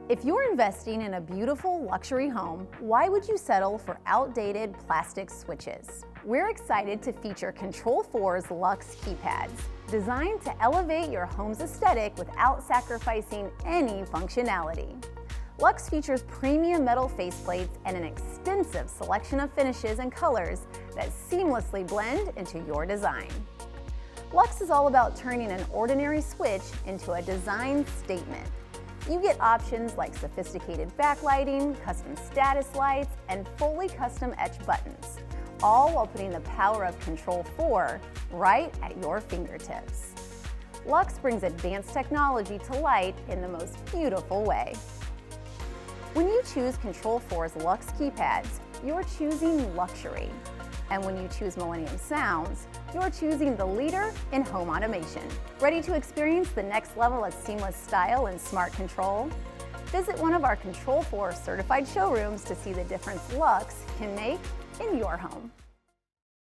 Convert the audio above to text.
If you're investing in a beautiful luxury home, why would you settle for outdated plastic switches? We're excited to feature Control4's LUX Keypads, designed to elevate your home's aesthetic without sacrificing any functionality. LUX features premium metal faceplates and an extensive selection of finishes and colors that seamlessly blend into your design. LUX is all about turning an ordinary switch into a design statement. You get options like sophisticated backlighting, custom status lights, and fully custom-etched buttons, all while putting the power of Control4 right at your fingertips. LUX brings advanced technology to light in the most beautiful way. When you choose Control4's LUX Keypads, you're choosing luxury. And when you choose Millennium Sounds, you're choosing the leader in home automation. Ready to experience the next level of seamless style and smart control? Visit one of our Control4 Certified Showrooms to see the difference LUX can make in your home.